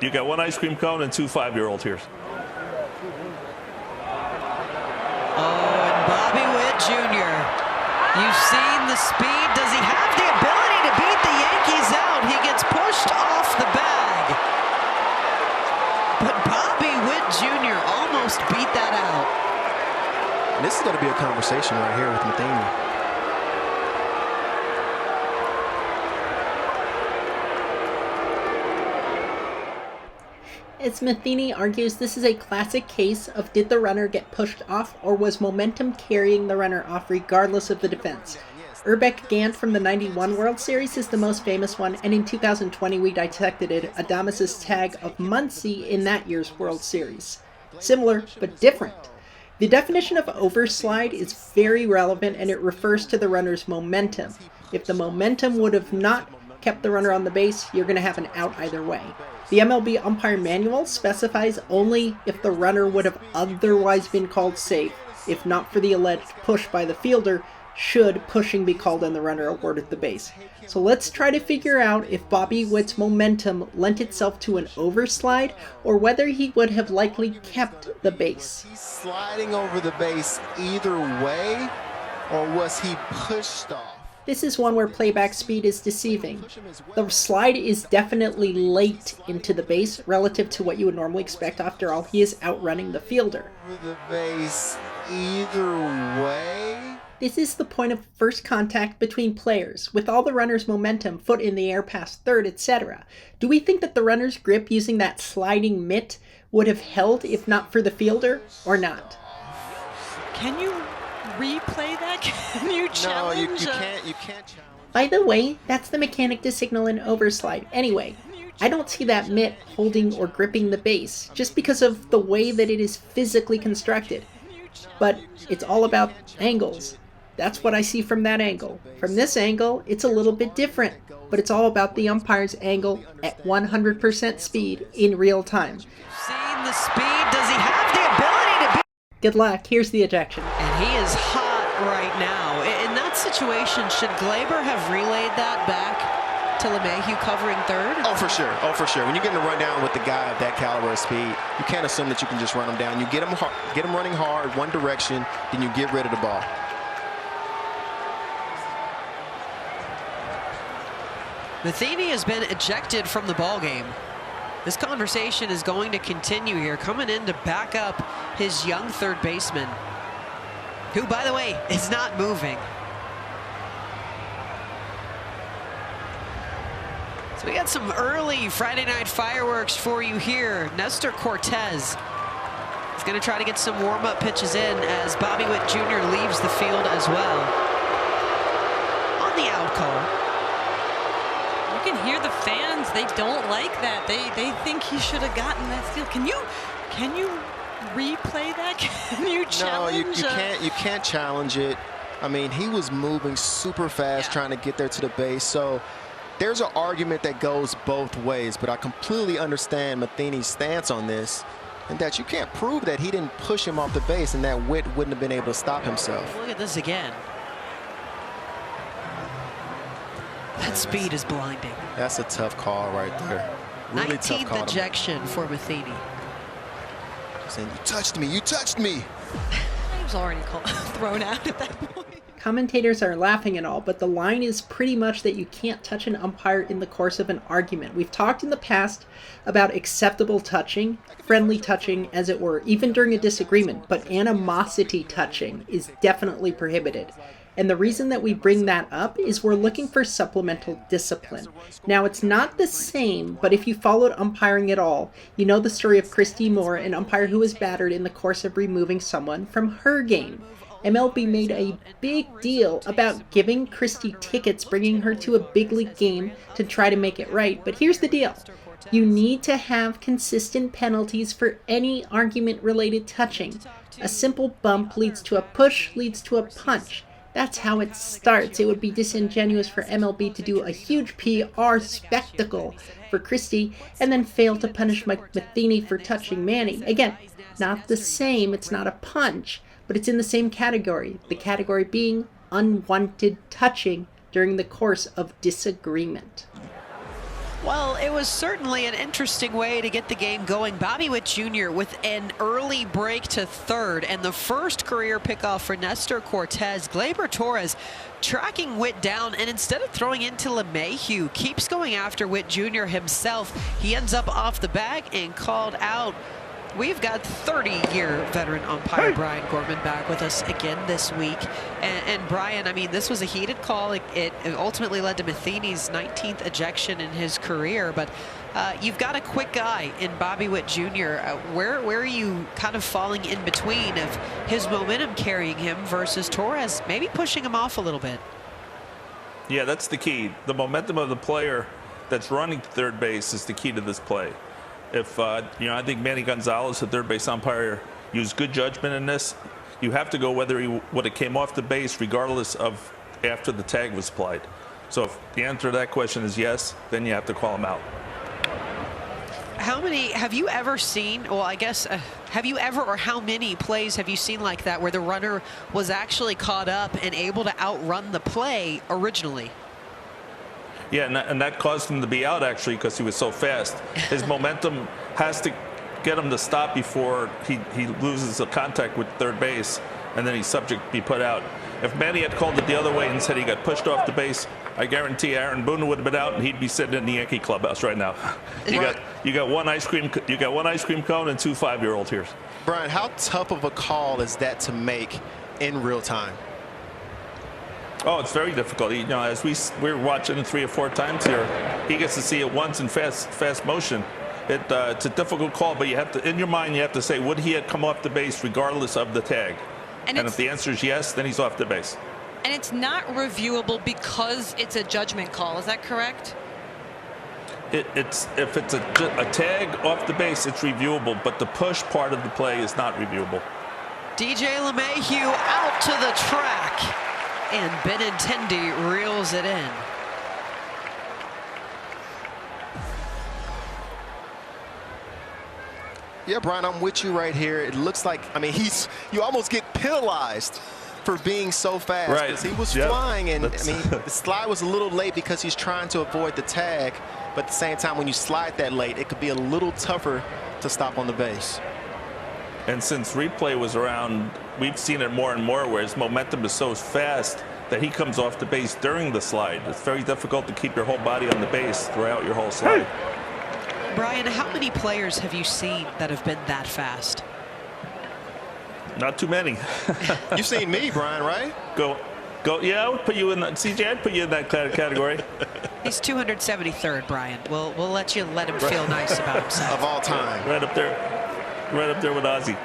You got one ice cream cone and two 5-year-olds here. Oh, and Bobby Witt Jr. You've seen the speed. Does he have the ability to beat the Yankees out? He gets pushed off the bag. But Bobby Witt Jr. almost beat that out. And this is going to be a conversation right here with Matheny. As Matheny argues, this is a classic case of did the runner get pushed off or was momentum carrying the runner off regardless of the defense. Urbeck Gant from the '91 World Series is the most famous one, and in 2020 we dissected Adames' tag of Muncy in that year's World Series. Similar, but different. The definition of overslide is very relevant, and it refers to the runner's momentum. If the momentum would have not kept the runner on the base, you're going to have an out either way. The MLB Umpire Manual specifies only if the runner would have otherwise been called safe, if not for the alleged push by the fielder, should pushing be called and the runner awarded the base. So let's try to figure out if Bobby Witt's momentum lent itself to an overslide or whether he would have likely kept the base. He's sliding over the base either way, or was he pushed off? This is one where playback speed is deceiving. The slide is definitely late into the base relative to what you would normally expect. After all, he is outrunning the fielder. Over the base either way? This is the point of first contact between players, with all the runner's momentum, foot in the air past third, etc. Do we think that the runner's grip using that sliding mitt would have held if not for the fielder, or not? Can you replay that? Can you challenge? No, you can't challenge. By the way, that's the mechanic to signal an overslide. Anyway, I don't see that mitt holding or gripping the base, just because of the way that it is physically constructed. But it's all about angles. That's what I see from that angle. From this angle, it's a little bit different, but it's all about the umpire's angle at 100% speed in real time. Seeing the speed, does he have the ability to beat? Good luck, here's the ejection. And he is hot right now. In that situation, should Gleyber have relayed that back to LeMahieu covering third? Oh, for sure. Oh, for sure. When you're getting a run down with the guy of that caliber of speed, you can't assume that you can just run him down. You get him running hard, one direction, then you get rid of the ball. Matheny has been ejected from the ballgame. This conversation is going to continue here, coming in to back up his young third baseman, who, by the way, is not moving. So we got some early Friday night fireworks for you here. Nestor Cortez is going to try to get some warm-up pitches in as Bobby Witt Jr. leaves the field as well. On the out call. You can hear the fans. They don't like that. They think he should have gotten that steal. Can you replay that? Can you challenge? No, you can't challenge it. I mean, he was moving super fast trying to get there to the base. So there's an argument that goes both ways, but I completely understand Matheny's stance on this, and that you can't prove that he didn't push him off the base and that Witt wouldn't have been able to stop himself. Look at this again. That speed is blinding. That's a tough call right there. Really tough call. 19th ejection for Matheny. Saying, you touched me, you touched me. He was already thrown out at that point. Commentators are laughing and all, but the line is pretty much that you can't touch an umpire in the course of an argument. We've talked in the past about acceptable touching, friendly touching, as it were, even during a disagreement, but animosity touching is definitely prohibited. And the reason that we bring that up is we're looking for supplemental discipline. Now, it's not the same, but if you followed umpiring at all, you know the story of Christy Moore, an umpire who was battered in the course of removing someone from her game. MLB made a big deal about giving Christy tickets, bringing her to a big league game to try to make it right. But here's the deal. You need to have consistent penalties for any argument-related touching. A simple bump leads to a push, leads to a punch. That's how it starts. It would be disingenuous for MLB to do a huge PR spectacle for Christie and then fail to punish Matheny for touching Manny. Again, not the same. It's not a punch, but it's in the same category. The category being unwanted touching during the course of disagreement. Well, it was certainly an interesting way to get the game going. Bobby Witt Jr. with an early break to third, and the first career pickoff for Nestor Cortes. Gleyber Torres tracking Witt down, and instead of throwing into LeMahieu, keeps going after Witt Jr. himself. He ends up off the bag and called out. We've got 30-year veteran umpire Brian Gorman back with us again this week. And Brian, I mean, this was a heated call. It ultimately led to Matheny's 19th ejection in his career. But you've got a quick guy in Bobby Witt Jr. Where are you kind of falling in between of his momentum carrying him versus Torres maybe pushing him off a little bit? Yeah, that's the key. The momentum of the player that's running third base is the key to this play. If, I think Manny Gonzalez, the third base umpire, used good judgment in this. You have to go whether he would have came off the base regardless of after the tag was applied. So if the answer to that question is yes, then you have to call him out. How many have you ever seen, well, I guess, have you ever, or how many plays have you seen like that where the runner was actually caught up and able to outrun the play originally? Yeah, and that caused him to be out, actually, because he was so fast. His momentum has to get him to stop before he loses the contact with third base, and then he's subject to be put out. If Manny had called it the other way and said he got pushed off the base, I guarantee Aaron Boone would have been out, and he'd be sitting in the Yankee clubhouse right now. You got one ice cream cone and 2 5-year-olds here. Brian, how tough of a call is that to make in real time? Oh, it's very difficult. As we're watching it 3 or 4 times here, he gets to see it once in fast motion. It's a difficult call, but you have to, in your mind, you have to say, would he have come off the base regardless of the tag? And if the answer is yes, then he's off the base. And it's not reviewable because it's a judgment call. Is that correct? If it's a tag off the base, it's reviewable, but the push part of the play is not reviewable. DJ LeMahieu out to the track. And Benintendi reels it in. Yeah, Brian, I'm with you right here. It looks like, I mean, you almost get penalized for being so fast. Right. Because he was flying, and I mean, the slide was a little late because he's trying to avoid the tag. But at the same time, when you slide that late, it could be a little tougher to stop on the base. And since replay was around, we've seen it more and more where his momentum is so fast that he comes off the base during the slide. It's very difficult to keep your whole body on the base throughout your whole slide. Brian, how many players have you seen that have been that fast? Not too many. You've seen me, Brian, right? Go. Yeah, I would put you in that. CJ, I'd put you in that category. He's 273rd, Brian. We'll let him feel nice about himself. Of all time. Right up there with Ozzy.